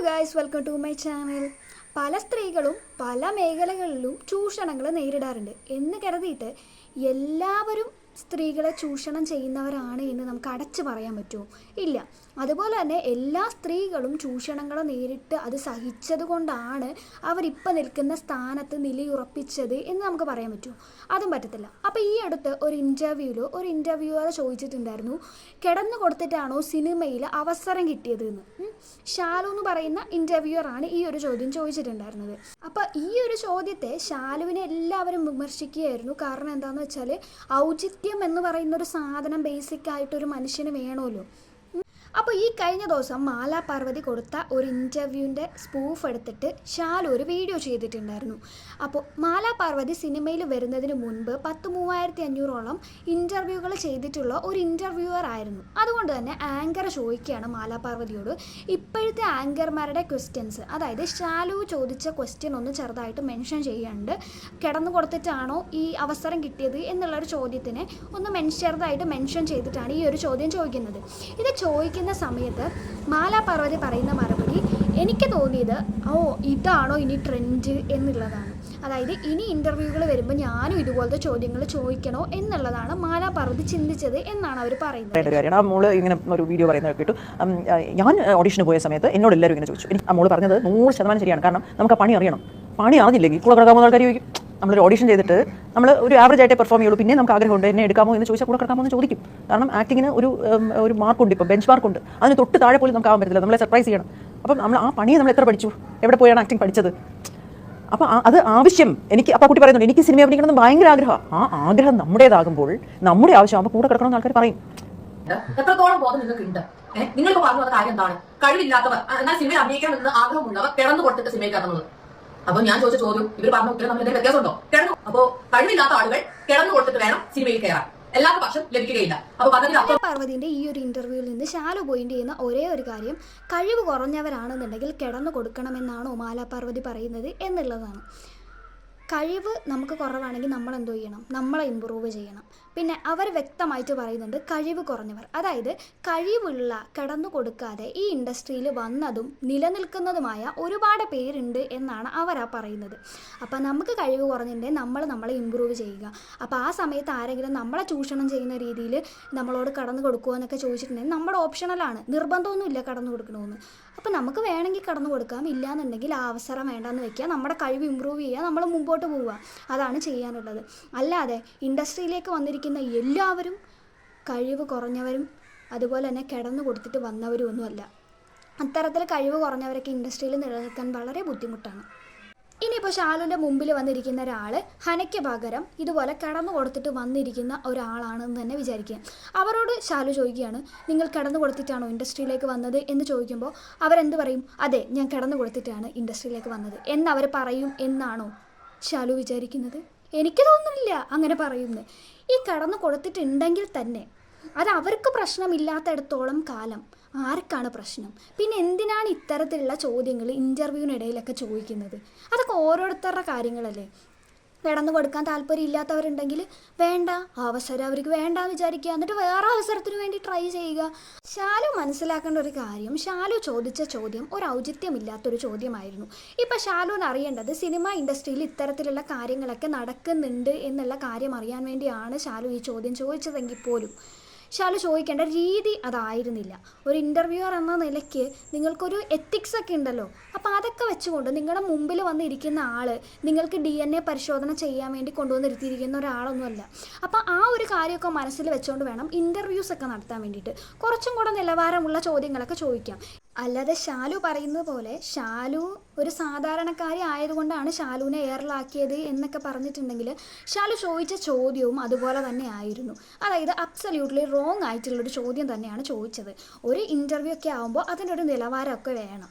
Guys, welcome to my channel. പല സ്ത്രീകളും പല മേഖലകളിലും ചൂഷണങ്ങൾ നേരിടാറുണ്ട് എന്ന് കരുതിയിട്ട് എല്ലാവരും സ്ത്രീകളെ ചൂഷണം ചെയ്യുന്നവരാണ് എന്ന് നമുക്ക് അടച്ചു പറയാൻ പറ്റുമോ? ഇല്ല. അതുപോലെ തന്നെ എല്ലാ സ്ത്രീകളും ചൂഷണങ്ങൾ നേരിട്ട് അത് സഹിച്ചത് കൊണ്ടാണ് അവരിപ്പോൾ നിൽക്കുന്ന സ്ഥാനത്ത് നിലയുറപ്പിച്ചത് എന്ന് നമുക്ക് പറയാൻ പറ്റുമോ? അതും പറ്റത്തില്ല. അപ്പോൾ ഈ അടുത്ത് ഒരു ഇൻ്റർവ്യൂവർ ചോദിച്ചിട്ടുണ്ടായിരുന്നു, കിടന്നു കൊടുത്തിട്ടാണോ സിനിമയിൽ അവസരം കിട്ടിയത് എന്ന്. ഷാലു എന്ന് പറയുന്ന ഇൻ്റർവ്യൂവറാണ് ഈ ഒരു ചോദ്യം ചോദിച്ചിട്ടുണ്ടായിരുന്നത്. അപ്പോൾ ഈ ഒരു ചോദ്യത്തെ ഷാലുവിനെ എല്ലാവരും വിമർശിക്കുകയായിരുന്നു. കാരണം എന്താണെന്ന് വെച്ചാൽ, ഔചിത്യം എന്ന് പറയുന്ന ഒരു സാധനം ബേസിക് ആയിട്ടൊരു മനുഷ്യന് വേണമല്ലോ. അപ്പോൾ ഈ കഴിഞ്ഞ ദിവസം മാല പാർവതി കൊടുത്ത ഒരു ഇൻ്റർവ്യൂവിൻ്റെ സ്പൂഫ് എടുത്തിട്ട് ഷാലു ഒരു വീഡിയോ ചെയ്തിട്ടുണ്ടായിരുന്നു. അപ്പോൾ മാല പാർവതി സിനിമയിൽ വരുന്നതിന് മുൻപ് 35,500ഓളം ഇൻ്റർവ്യൂകൾ ചെയ്തിട്ടുള്ള ഒരു ഇൻ്റർവ്യൂവർ ആയിരുന്നു. അതുകൊണ്ട് തന്നെ ആങ്കർ ചോദിക്കുകയാണ് മാല പാർവതിയോട്, ഇപ്പോഴത്തെ ആങ്കർമാരുടെ ക്വസ്റ്റ്യൻസ്, അതായത് ഷാലു ചോദിച്ച ക്വസ്റ്റ്യൻ ഒന്ന് ചെറുതായിട്ട് മെൻഷൻ ചെയ്യാണ്ട്, കിടന്നു കൊടുത്തിട്ടാണോ ഈ അവസരം കിട്ടിയത് എന്നുള്ളൊരു ചോദ്യത്തിനെ ഒന്ന് ചെറുതായിട്ട് മെൻഷൻ ചെയ്തിട്ടാണ് ഈ ഒരു ചോദ്യം ചോദിക്കുന്നത്. ഇത് ചോദിക്കുന്ന സമയത്ത് മാല പാർവതി പറയുന്ന മറുപടി എനിക്ക് തോന്നിയത്, ഇതാണോ ഇനി ട്രെൻഡ് എന്നുള്ളതാണ്. അതായത് ഇനി ഇൻ്റർവ്യൂകൾ വരുമ്പോൾ ഞാനും ഇതുപോലത്തെ ചോദ്യങ്ങൾ ചോദിക്കണോ എന്നുള്ളതാണ് മാല പാർവതി ചിന്തിച്ചത് എന്നാണ് അവർ പറയുന്നത്. മോള് ഇങ്ങനെ ഒരു വീഡിയോ പറയുന്നത് കേട്ടു. ഞാൻ ഓഡിഷന് പോയ സമയത്ത് എന്നോട് എല്ലാവരും ഇങ്ങനെ ചോദിച്ചു. എനിക്ക് മോള് പറഞ്ഞത് 100% ശരിയാണ്. കാരണം നമുക്ക് ആ പണി അറിയണം. പണി അറിഞ്ഞില്ലെങ്കിൽ കൂടെ കിടക്കാമോ ആൾക്കാർ ചോദിക്കും. നമ്മളൊരു ഓഡിഷൻ ചെയ്തിട്ട് നമ്മൾ ഒരു ആവറേജ് ആയിട്ടേ പെർഫോം ചെയ്യുള്ളൂ. പിന്നെ നമുക്ക് ആഗ്രഹമുണ്ട് എന്നെ എടുക്കാമോ എന്ന് ചോദിച്ചാൽ കൂടെ കിടക്കാമോ എന്ന് ചോദിക്കും. കാരണം ആക്ടിങ്ങിന് ഒരു മാർക്കുണ്ട്, ഇപ്പോൾ ബെഞ്ച് മാർക്കുണ്ട്. അതിന് തൊട്ട് താഴെ പോലും നമുക്ക് ആവാൻ പറ്റില്ല. നമ്മളെ സർപ്രൈസ് ചെയ്യണം. അപ്പം നമ്മൾ ആ പണിയെ നമ്മൾ എത്ര പഠിച്ചു, എവിടെ പോയാണ് ആക്ടിങ് പഠിച്ചത്? അപ്പോൾ അത് ആവശ്യം എനിക്ക്. അപ്പോൾ കുട്ടി പറയുന്നുണ്ട് എനിക്ക് സിനിമ അഭിനയിക്കണമെന്ന് ഭയങ്കര ആഗ്രഹം. ആ ആഗ്രഹം നമ്മുടേതാകുമ്പോൾ, നമ്മുടെ ആവശ്യമാകുമ്പോൾ കൂടെ കിടക്കണമെന്ന് ആൾക്കാർ പറയും. എത്രത്തോളം ബോധം നിങ്ങൾക്കുണ്ട്? നിങ്ങളിപ്പോൾ പറഞ്ഞു വന്ന കാര്യം എന്താണ്? കഴിവില്ലാത്തവർ, എന്നാൽ സിനിമയിൽ അഭിനയിക്കണമെന്ന് ആഗ്രഹമുള്ളവർ കിടന്നു കൊടുത്തിട്ട് സിനിമയിൽ കടന്നത്. അപ്പൊ ഞാൻ ചോദിച്ച ചോദ്യം, ഇവർ പറഞ്ഞ ഉത്തരം നമ്മൾ എന്തെങ്കിലും വ്യത്യാസമുണ്ടോ? കിടന്നു. അപ്പോ കഴിവില്ലാത്ത ആളുകൾ കിടന്നു കൊടുത്തിട്ട് വേണം സിനിമയിൽ കയറാൻ. എല്ലാവർക്കും പക്ഷം ലഭിക്കുകയില്ല. അപ്പൊ പാർവതിന്റെ ഈ ഒരു ഇന്റർവ്യൂവിൽ നിന്ന് ഷാലു പോയിന്റ് ചെയ്യുന്ന ഒരേ ഒരു കാര്യം, കഴിവ് കുറഞ്ഞവരാണെന്നുണ്ടെങ്കിൽ കിടന്നു കൊടുക്കണമെന്നാണോ മാല പാർവതി പറയുന്നത് എന്നുള്ളതാണ്. കഴിവ് നമുക്ക് കുറവാണെങ്കിൽ നമ്മൾ എന്തോ ചെയ്യണം? നമ്മളെ ഇമ്പ്രൂവ് ചെയ്യണം. പിന്നെ അവർ വ്യക്തമായിട്ട് പറയുന്നുണ്ട്, കഴിവ് കുറഞ്ഞവർ, അതായത് കഴിവുള്ള കിടന്നു കൊടുക്കാതെ ഈ ഇൻഡസ്ട്രിയിൽ വന്നതും നിലനിൽക്കുന്നതുമായ ഒരുപാട് പേരുണ്ട് എന്നാണ് അവർ പറയുന്നത്. അപ്പോൾ നമുക്ക് കഴിവ് കുറഞ്ഞിട്ടുണ്ടെങ്കിൽ നമ്മളെ ഇമ്പ്രൂവ് ചെയ്യുക. അപ്പോൾ ആ സമയത്ത് ആരെങ്കിലും നമ്മളെ ചൂഷണം ചെയ്യുന്ന രീതിയിൽ നമ്മളോട് കടന്നു കൊടുക്കുക എന്നൊക്കെ ചോദിച്ചിട്ടുണ്ടെങ്കിൽ നമ്മുടെ ഓപ്ഷണലാണ്, നിർബന്ധമൊന്നുമില്ല കടന്നു കൊടുക്കണമെന്ന്. അപ്പോൾ നമുക്ക് വേണമെങ്കിൽ കടന്നു കൊടുക്കാം, ഇല്ലയെന്നുണ്ടെങ്കിൽ ആ അവസരം വേണ്ടാന്ന് വെക്കുക, നമ്മുടെ കഴിവ് ഇമ്പ്രൂവ് ചെയ്യുക, നമ്മൾ മുമ്പോട്ട് പോവുക. അതാണ് ചെയ്യാനുള്ളത്. അല്ലാതെ ഇൻഡസ്ട്രിയിലേക്ക് വന്നിരിക്കുന്ന എല്ലാവരും കഴിവ് കുറഞ്ഞവരും അതുപോലെ തന്നെ കിടന്നു കൊടുത്തിട്ട് വന്നവരും ഒന്നുമല്ല. അത്തരത്തിൽ കഴിവ് കുറഞ്ഞവരൊക്കെ ഇൻഡസ്ട്രിയിൽ നിലനിൽക്കാൻ വളരെ ബുദ്ധിമുട്ടാണ്. ഇനിയിപ്പോൾ ഷാലുവിൻ്റെ മുമ്പിൽ വന്നിരിക്കുന്ന ഒരാൾ ഹനയ്ക്ക് പകരം ഇതുപോലെ കിടന്നു കൊടുത്തിട്ട് വന്നിരിക്കുന്ന ഒരാളാണെന്ന് തന്നെ വിചാരിക്കുക. അവരോട് ഷാലു ചോദിക്കുകയാണ്, നിങ്ങൾ കിടന്നു കൊടുത്തിട്ടാണോ ഇൻഡസ്ട്രിയിലേക്ക് വന്നത് എന്ന് ചോദിക്കുമ്പോൾ അവരെന്ത് പറയും? അതെ, ഞാൻ കിടന്നു കൊടുത്തിട്ടാണ് ഇൻഡസ്ട്രിയിലേക്ക് വന്നത് എന്നവർ പറയും എന്നാണോ ഷാലു വിചാരിക്കുന്നത്? എനിക്ക് തോന്നുന്നില്ല അങ്ങനെ പറയുന്നത്. ഈ കടന്നു കൊടുത്തിട്ടുണ്ടെങ്കിൽ തന്നെ അത് അവർക്ക് പ്രശ്നമില്ലാത്തടത്തോളം കാലം ആർക്കാണ് പ്രശ്നം? പിന്നെ എന്തിനാണ് ഇത്തരത്തിലുള്ള ചോദ്യങ്ങൾ ഇൻ്റർവ്യൂവിനിടയിലൊക്കെ ചോദിക്കുന്നത്? അതൊക്കെ ഓരോരുത്തരുടെ കാര്യങ്ങളല്ലേ. കിടന്നു കൊടുക്കാൻ താല്പര്യമില്ലാത്തവരുണ്ടെങ്കിൽ വേണ്ട, അവസരം അവർക്ക് വേണ്ടാന്ന് വിചാരിക്കുക, എന്നിട്ട് വേറെ അവസരത്തിന് വേണ്ടി ട്രൈ ചെയ്യുക. ഷാലു മനസ്സിലാക്കേണ്ട ഒരു കാര്യം, ഷാലു ചോദിച്ച ചോദ്യം ഒരു ഔചിത്യമില്ലാത്തൊരു ചോദ്യമായിരുന്നു. ഇപ്പം ഷാലുവിന് അറിയേണ്ടത് സിനിമ ഇൻഡസ്ട്രിയിൽ ഇത്തരത്തിലുള്ള കാര്യങ്ങളൊക്കെ നടക്കുന്നുണ്ട് എന്നുള്ള കാര്യം അറിയാൻ വേണ്ടിയാണ് ഷാലു ഈ ചോദ്യം ചോദിച്ചതെങ്കിൽ പോലും ഷാലു ചോദിക്കേണ്ട രീതി അതായിരുന്നില്ല. ഒരു ഇൻ്റർവ്യൂവർ എന്ന നിലയ്ക്ക് നിങ്ങൾക്കൊരു എത്തിക്സ് ഒക്കെ ഉണ്ടല്ലോ. അപ്പോൾ അതൊക്കെ വെച്ചുകൊണ്ട് നിങ്ങളുടെ മുമ്പിൽ വന്നിരിക്കുന്ന ആൾ നിങ്ങൾക്ക് DNA പരിശോധന ചെയ്യാൻ വേണ്ടി കൊണ്ടുവന്നിരുത്തിയിരിക്കുന്ന ഒരാളൊന്നുമല്ല. അപ്പോൾ ആ ഒരു കാര്യമൊക്കെ മനസ്സിൽ വെച്ചുകൊണ്ട് വേണം ഇൻ്റർവ്യൂസ് ഒക്കെ നടത്താൻ വേണ്ടിയിട്ട്. കുറച്ചും കൂടെ നിലവാരമുള്ള ചോദ്യങ്ങളൊക്കെ ചോദിക്കാം. അല്ലാതെ ഷാലു പറയുന്നത് പോലെ ഷാലു ഒരു സാധാരണക്കാരി ആയതുകൊണ്ടാണ് ഷാലുവിനെ എയറിലാക്കിയത് എന്നൊക്കെ പറഞ്ഞിട്ടുണ്ടെങ്കിൽ ഷാലു ചോദിച്ച ചോദ്യവും അതുപോലെ തന്നെ ആയിരുന്നു. അതായത് അബ്സല്യൂട്ട്ലി റോങ് ആയിട്ടുള്ളൊരു ചോദ്യം തന്നെയാണ് ചോദിച്ചത്. ഒരു ഇൻ്റർവ്യൂ ഒക്കെ ആകുമ്പോൾ അതിനൊരു നിലവാരമൊക്കെ വേണം.